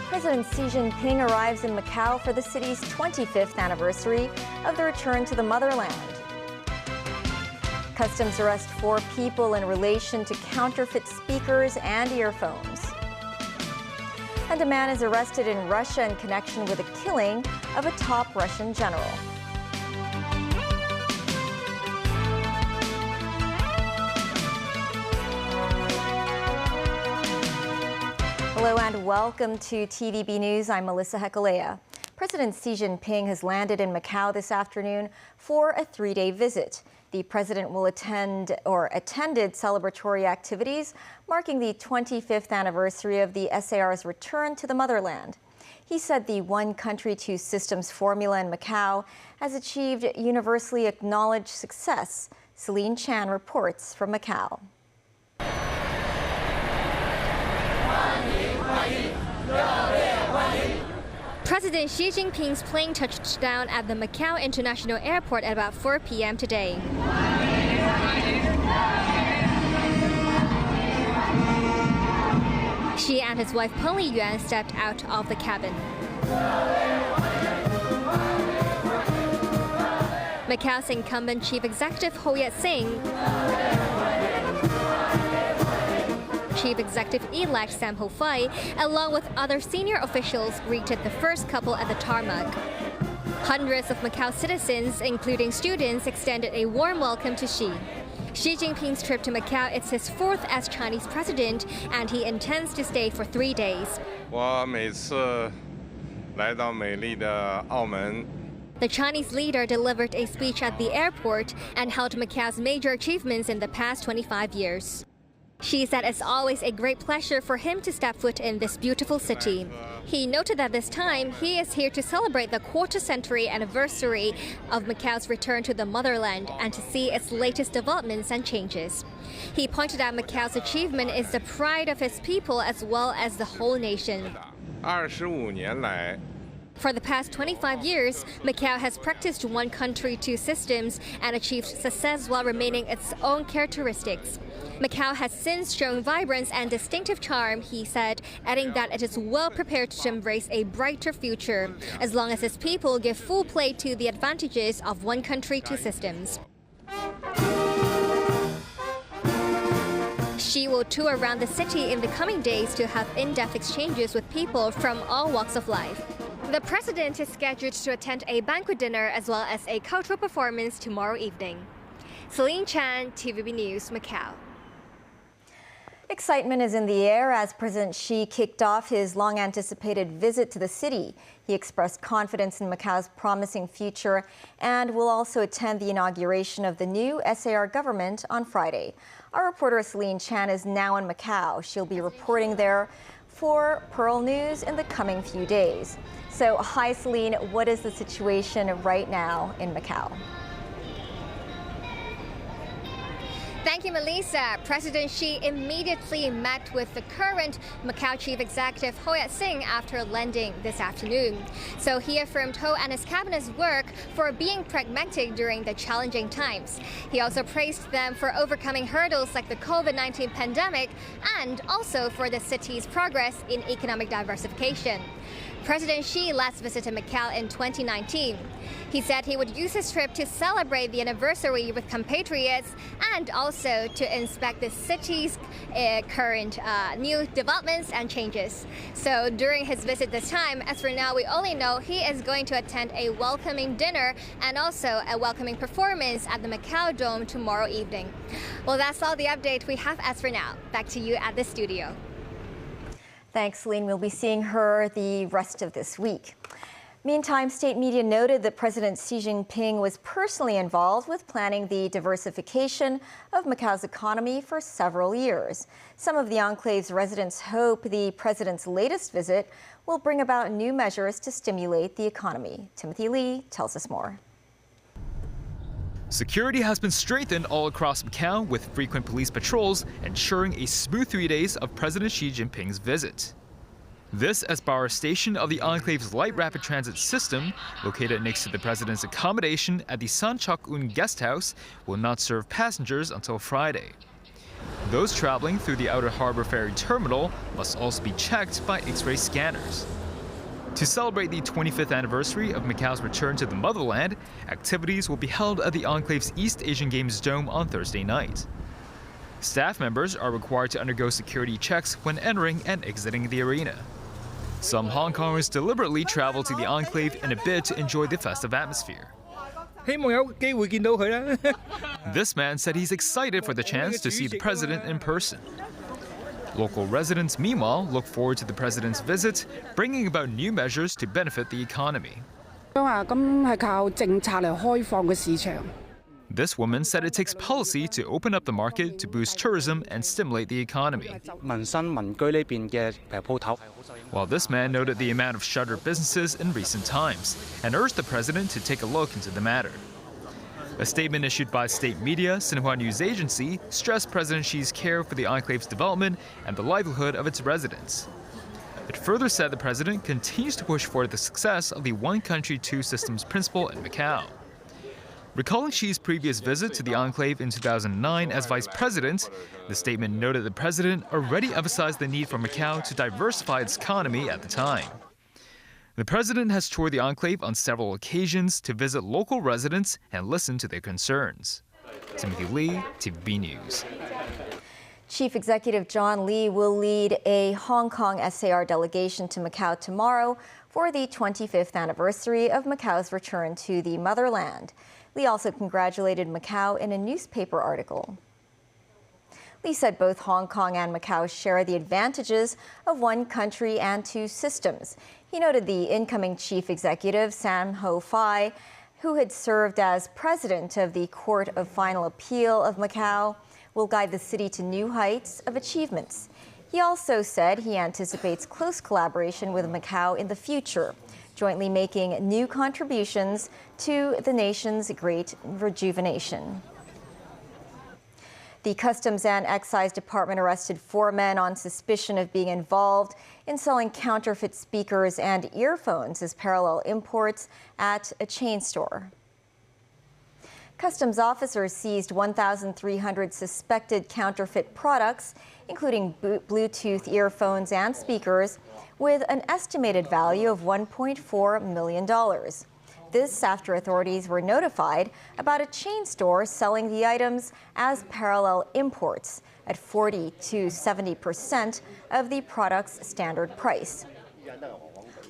President Xi Jinping arrives in Macau for the city's 25th anniversary of the return to the motherland. Customs arrest 4 people in relation to counterfeit speakers and earphones. And a man is arrested in Russia in connection with the killing of a top Russian general. Hello and welcome to TVB News. I'm Melissa Hekalea. President Xi Jinping has landed in Macau this afternoon for a 3-day visit. The president will attended celebratory activities marking the 25th anniversary of the SAR's return to the motherland. He said the one country, two systems formula in Macau has achieved universally acknowledged success. Celine Chan reports from Macau. President Xi Jinping's plane touched down at the Macau International Airport at about 4 p.m. today. Xi and his wife Peng Liyuan stepped out of the cabin. Macau's incumbent chief executive Ho Yat-seng, Chief Executive-elect Sam Ho-fai, along with other senior officials, greeted the first couple at the tarmac. Hundreds of Macau citizens, including students, extended a warm welcome to Xi. Xi Jinping's trip to Macau is his 4th as Chinese president, and he intends to stay for 3 days. The Chinese leader delivered a speech at the airport and held Macau's major achievements in the past 25 years. Xi said it's always a great pleasure for him to step foot in this beautiful city. He noted that this time he is here to celebrate the quarter-century anniversary of Macau's return to the motherland and to see its latest developments and changes. He pointed out Macau's achievement is the pride of its people as well as the whole nation. For the past 25 years, Macau has practiced one country, two systems and achieved success while remaining its own characteristics. Macau has since shown vibrance and distinctive charm, he said, adding that it is well prepared to embrace a brighter future, as long as its people give full play to the advantages of one country, two systems. Xi will tour around the city in the coming days to have in-depth exchanges with people from all walks of life. The president is scheduled to attend a banquet dinner as well as a cultural performance tomorrow evening. Celine Chan, TVB News, Macau. Excitement is in the air as President Xi kicked off his long-anticipated visit to the city. He expressed confidence in Macau's promising future and will also attend the inauguration of the new SAR government on Friday. Our reporter Celine Chan is now in Macau. She'll be reporting there for Pearl News in the coming few days. So, hi Celine, what is the situation right now in Macau? Thank you, Melissa. President Xi immediately met with the current Macau chief executive Ho Yat-seng after landing this afternoon. So he affirmed Ho and his cabinet's work for being pragmatic during the challenging times. He also praised them for overcoming hurdles like the COVID-19 pandemic and also for the city's progress in economic diversification. President Xi last visited Macau in 2019. He said he would use his trip to celebrate the anniversary with compatriots and also to inspect the city's current new developments and changes. So during his visit this time, as for now, we only know he is going to attend a welcoming dinner and also a welcoming performance at the Macau Dome tomorrow evening. Well, that's all the update we have as for now. Back to you at the studio. Thanks, Celine. We'll be seeing her the rest of this week. Meantime, state media noted that President Xi Jinping was personally involved with planning the diversification of Macau's economy for several years. Some of the enclave's residents hope the president's latest visit will bring about new measures to stimulate the economy. Timothy Lee tells us more. Security has been strengthened all across Macau with frequent police patrols ensuring a smooth 3 days of President Xi Jinping's visit. This as Bauer Station of the enclave's light rapid transit system, located next to the president's accommodation at the San Chok Un guest house, will not serve passengers until Friday. Those traveling through the Outer Harbour Ferry Terminal must also be checked by X-ray scanners. To celebrate the 25th anniversary of Macau's return to the motherland, activities will be held at the Enclave's East Asian Games Dome on Thursday night. Staff members are required to undergo security checks when entering and exiting the arena. Some Hong Kongers deliberately travel to the Enclave in a bid to enjoy the festive atmosphere. This man said he's excited for the chance to see the president in person. Local residents, meanwhile, look forward to the president's visit, bringing about new measures to benefit the economy. This woman said it takes policy to open up the market to boost tourism and stimulate the economy. While this man noted the amount of shuttered businesses in recent times and urged the president to take a look into the matter. A statement issued by state media, Xinhua News Agency, stressed President Xi's care for the enclave's development and the livelihood of its residents. It further said the president continues to push for the success of the one country, two systems principle in Macau. Recalling Xi's previous visit to the enclave in 2009 as vice president, the statement noted the president already emphasized the need for Macau to diversify its economy at the time. The president has toured the enclave on several occasions to visit local residents and listen to their concerns. Timothy Lee, TVB News. Chief Executive John Lee will lead a Hong Kong SAR delegation to Macau tomorrow for the 25th anniversary of Macau's return to the motherland. Lee also congratulated Macau in a newspaper article. Lee said both Hong Kong and Macau share the advantages of one country and two systems. He noted the incoming chief executive, Sam Ho Fai, who had served as president of the Court of Final Appeal of Macau, will guide the city to new heights of achievements. He also said he anticipates close collaboration with Macau in the future, jointly making new contributions to the nation's great rejuvenation. The Customs and Excise Department arrested 4 men on suspicion of being involved in selling counterfeit speakers and earphones as parallel imports at a chain store. Customs officers seized 1,300 suspected counterfeit products, including Bluetooth earphones and speakers, with an estimated value of $1.4 million. This after authorities were notified about a chain store selling the items as parallel imports at 40 to 70% of the product's standard price.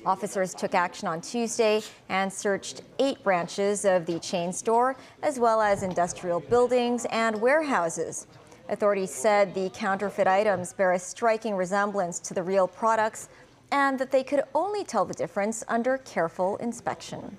Officers took action on Tuesday and searched 8 branches of the chain store, as well as industrial buildings and warehouses. Authorities said the counterfeit items bear a striking resemblance to the real products and that they could only tell the difference under careful inspection.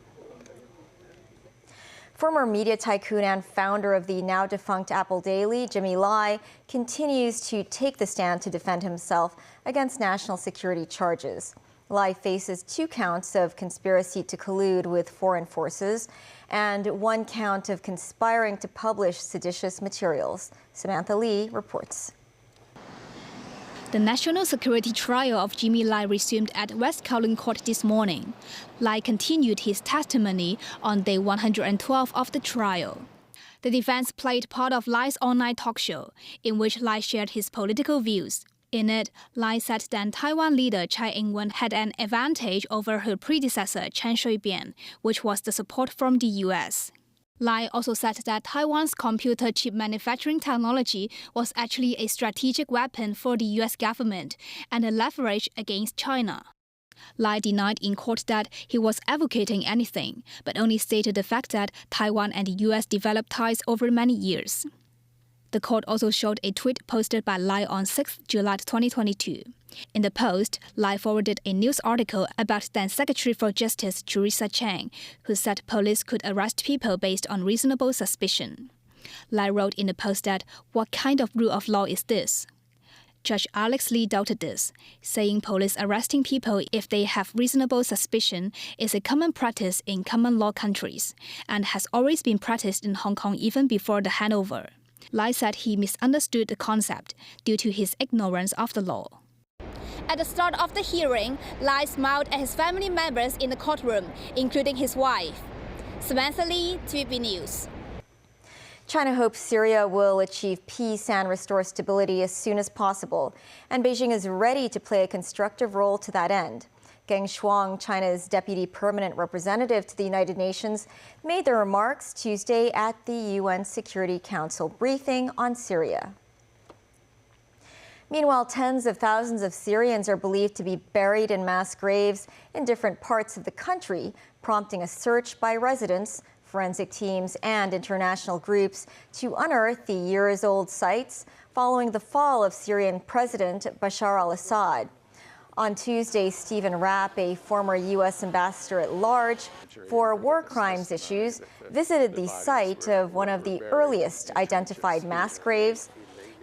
Former media tycoon and founder of the now-defunct Apple Daily, Jimmy Lai, continues to take the stand to defend himself against national security charges. Lai faces 2 counts of conspiracy to collude with foreign forces and 1 count of conspiring to publish seditious materials. Samantha Lee reports. The national security trial of Jimmy Lai resumed at West Kowloon Court this morning. Lai continued his testimony on day 112 of the trial. The defense played part of Lai's online talk show, in which Lai shared his political views. In it, Lai said that Taiwan leader Tsai Ing-wen had an advantage over her predecessor Chen Shui-bian, which was the support from the U.S. Lai also said that Taiwan's computer chip manufacturing technology was actually a strategic weapon for the U.S. government and a leverage against China. Lai denied in court that he was advocating anything, but only stated the fact that Taiwan and the U.S. developed ties over many years. The court also showed a tweet posted by Lai on 6 July 2022. In the post, Lai forwarded a news article about then Secretary for Justice Teresa Chang, who said police could arrest people based on reasonable suspicion. Lai wrote in the post that, "What kind of rule of law is this?" Judge Alex Lee doubted this, saying police arresting people if they have reasonable suspicion is a common practice in common law countries, and has always been practiced in Hong Kong even before the handover. Lai said he misunderstood the concept due to his ignorance of the law. At the start of the hearing, Lai smiled at his family members in the courtroom, including his wife. Samantha Lee, TVB News. China hopes Syria will achieve peace and restore stability as soon as possible, and Beijing is ready to play a constructive role to that end. Geng Shuang, China's deputy permanent representative to the United Nations, made the remarks Tuesday at the UN Security Council briefing on Syria. Meanwhile, tens of thousands of Syrians are believed to be buried in mass graves in different parts of the country, prompting a search by residents, forensic teams, and international groups to unearth the years-old sites following the fall of Syrian President Bashar al-Assad. On Tuesday, Stephen Rapp, a former U.S. ambassador at large for war crimes issues, visited the site of one of the earliest identified mass graves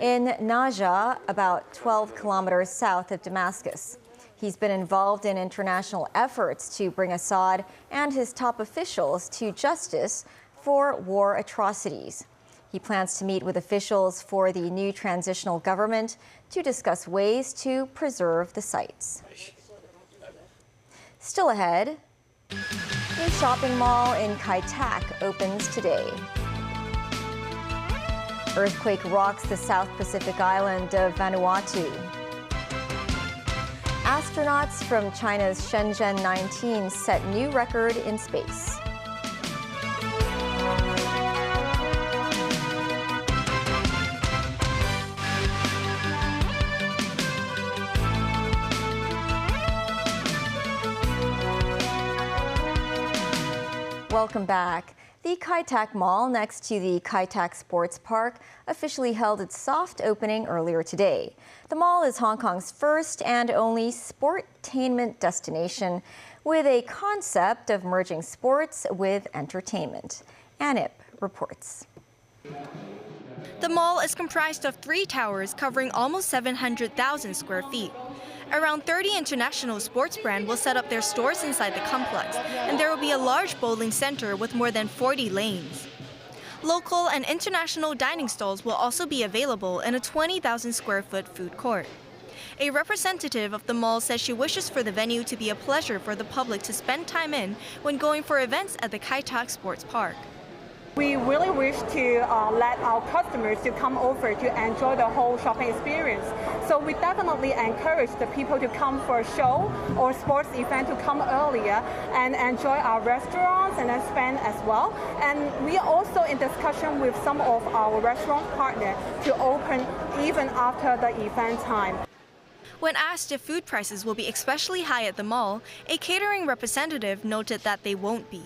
in Najah, about 12 kilometers south of Damascus. He's been involved in international efforts to bring Assad and his top officials to justice for war atrocities. He plans to meet with officials for the new transitional government to discuss ways to preserve the sites. Still ahead, a shopping mall in Kai Tak opens today. Earthquake rocks the South Pacific island of Vanuatu. Astronauts from China's Shenzhen 19 set new record in space. Welcome back. The Kai Tak Mall next to the Kai Tak Sports Park officially held its soft opening earlier today. The mall is Hong Kong's first and only sportainment destination with a concept of merging sports with entertainment. Anip reports. The mall is comprised of 3 towers covering almost 700,000 square feet. Around 30 international sports brands will set up their stores inside the complex, and there will be a large bowling center with more than 40 lanes. Local and international dining stalls will also be available in a 20,000 square foot food court. A representative of the mall says she wishes for the venue to be a pleasure for the public to spend time in when going for events at the Kai Tak Sports Park. We really wish to let our customers to come over to enjoy the whole shopping experience. So we definitely encourage the people to come for a show or sports event to come earlier and enjoy our restaurants and then spend as well. And we are also in discussion with some of our restaurant partners to open even after the event time. When asked if food prices will be especially high at the mall, a catering representative noted that they won't be.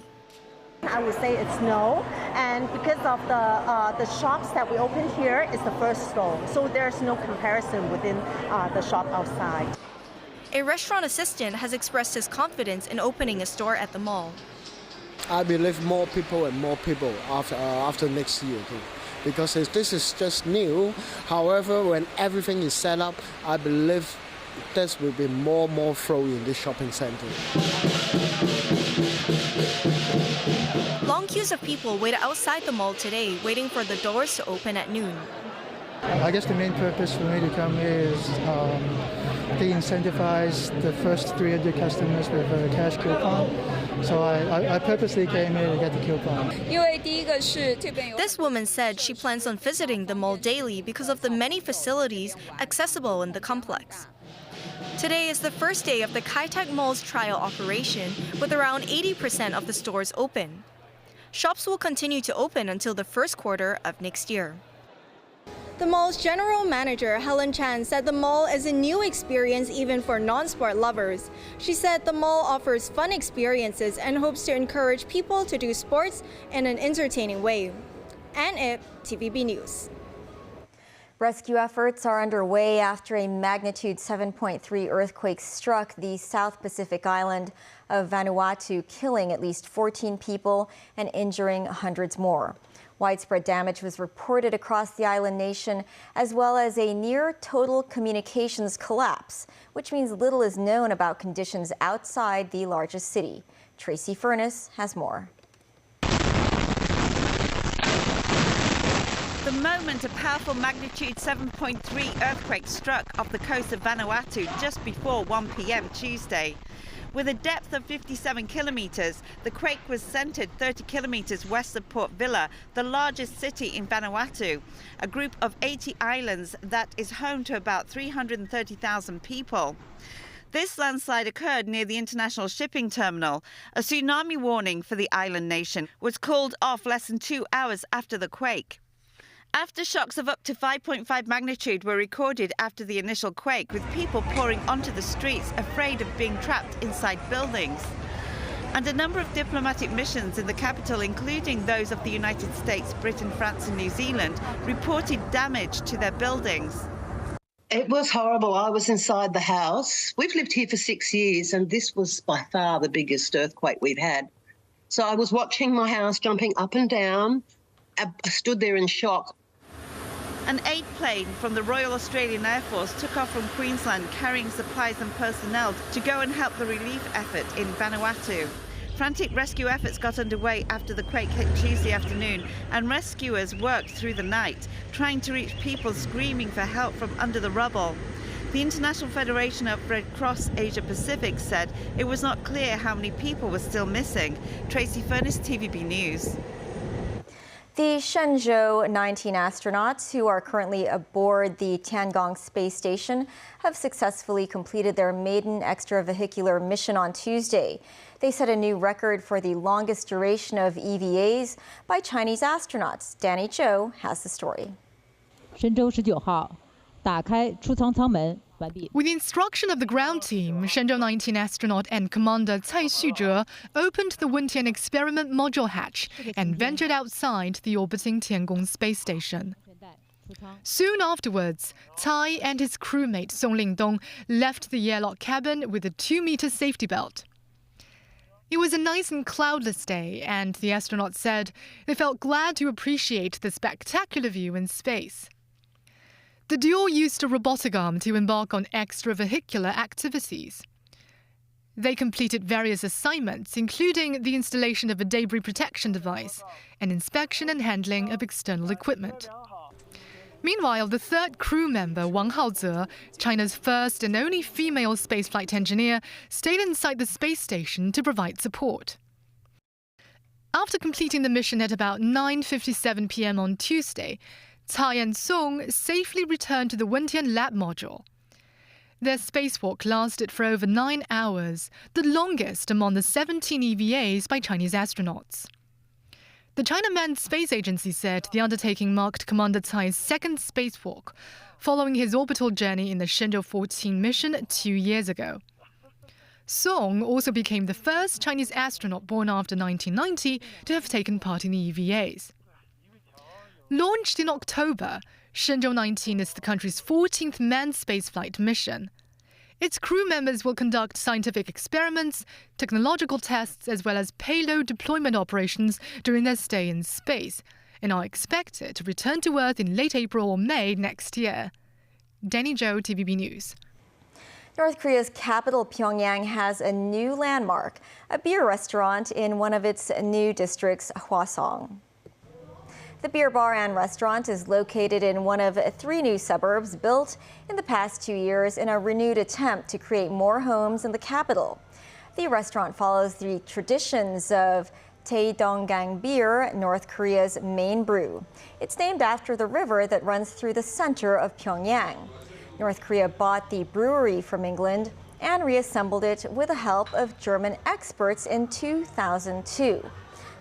I would say it's no, and because of the shops that we opened here is the first store, so there's no comparison within the shop outside. A restaurant assistant has expressed his confidence in opening a store at the mall. I believe more people after next year too, because this is just new. However, when everything is set up, I believe there will be more flow in this shopping center. Long queues of people waited outside the mall today, waiting for the doors to open at noon. I guess the main purpose for me to come here is they incentivize the first 300 customers with a cash coupon. So I purposely came here to get the coupon. This woman said she plans on visiting the mall daily because of the many facilities accessible in the complex. Today is the first day of the Kai Tak Mall's trial operation, with around 80% of the stores open. Shops will continue to open until the first quarter of next year. The mall's general manager, Helen Chan, said the mall is a new experience even for non-sport lovers. She said the mall offers fun experiences and hopes to encourage people to do sports in an entertaining way. And TVB News. Rescue efforts are underway after a magnitude 7.3 earthquake struck the South Pacific island of Vanuatu, killing at least 14 people and injuring hundreds more. Widespread damage was reported across the island nation, as well as a near-total communications collapse, which means little is known about conditions outside the largest city. Tracy Furness has more. The moment a powerful magnitude 7.3 earthquake struck off the coast of Vanuatu just before 1 p.m. Tuesday. With a depth of 57 kilometers, the quake was centered 30 kilometers west of Port Vila, the largest city in Vanuatu, a group of 80 islands that is home to about 330,000 people. This landslide occurred near the international shipping terminal. A tsunami warning for the island nation was called off less than 2 hours after the quake. Aftershocks of up to 5.5 magnitude were recorded after the initial quake, with people pouring onto the streets afraid of being trapped inside buildings. And a number of diplomatic missions in the capital, including those of the United States, Britain, France and New Zealand, reported damage to their buildings. It was horrible. I was inside the house. We've lived here for 6 years, and this was by far the biggest earthquake we've had. So I was watching my house jumping up and down. I stood there in shock. An aid plane from the Royal Australian Air Force took off from Queensland carrying supplies and personnel to go and help the relief effort in Vanuatu. Frantic rescue efforts got underway after the quake hit Tuesday afternoon, and rescuers worked through the night, trying to reach people screaming for help from under the rubble. The International Federation of Red Cross Asia Pacific said it was not clear how many people were still missing. Tracy Furness, TVB News. The Shenzhou 19 astronauts who are currently aboard the Tiangong space station have successfully completed their maiden extravehicular mission on Tuesday. They set a new record for the longest duration of EVAs by Chinese astronauts. Danny Zhou has the story. 神舟19号打开出舱舱门。 With the instruction of the ground team, Shenzhou 19 astronaut and commander Cai Xuzhe opened the Wentian experiment module hatch and ventured outside the orbiting Tiangong space station. Soon afterwards, Cai and his crewmate Song Lingdong left the airlock cabin with a 2-meter safety belt. It was a nice and cloudless day, and the astronauts said they felt glad to appreciate the spectacular view in space. The duo used a robotic arm to embark on extravehicular activities. They completed various assignments, including the installation of a debris protection device and inspection and handling of external equipment. Meanwhile, the third crew member, Wang Haoze, China's first and only female spaceflight engineer, stayed inside the space station to provide support. After completing the mission at about 9:57 p.m. on Tuesday, Cai and Song safely returned to the Wentian lab module. Their spacewalk lasted for over 9 hours, the longest among the 17 EVAs by Chinese astronauts. The China Manned Space Agency said the undertaking marked Commander Cai's second spacewalk, following his orbital journey in the Shenzhou 14 mission 2 years ago. Song also became the first Chinese astronaut born after 1990 to have taken part in the EVAs. Launched in October, Shenzhou 19 is the country's 14th manned spaceflight mission. Its crew members will conduct scientific experiments, technological tests, as well as payload deployment operations during their stay in space, and are expected to return to Earth in late April or May next year. Danny Zhou, TVB News. North Korea's capital, Pyongyang, has a new landmark, a beer restaurant in one of its new districts, Hwasong. The beer bar and restaurant is located in one of 3 new suburbs built in the past 2 years in a renewed attempt to create more homes in the capital. The restaurant follows the traditions of Taedonggang beer, North Korea's main brew. It's named after the river that runs through the center of Pyongyang. North Korea bought the brewery from England and reassembled it with the help of German experts in 2002.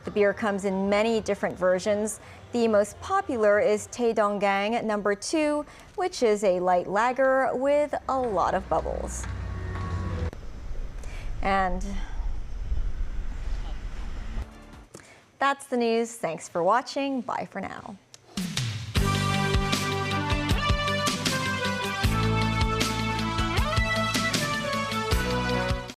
The beer comes in many different versions. The most popular is Taedonggang No. 2, which is a light lager with a lot of bubbles. And that's the news. Thanks for watching. Bye for now.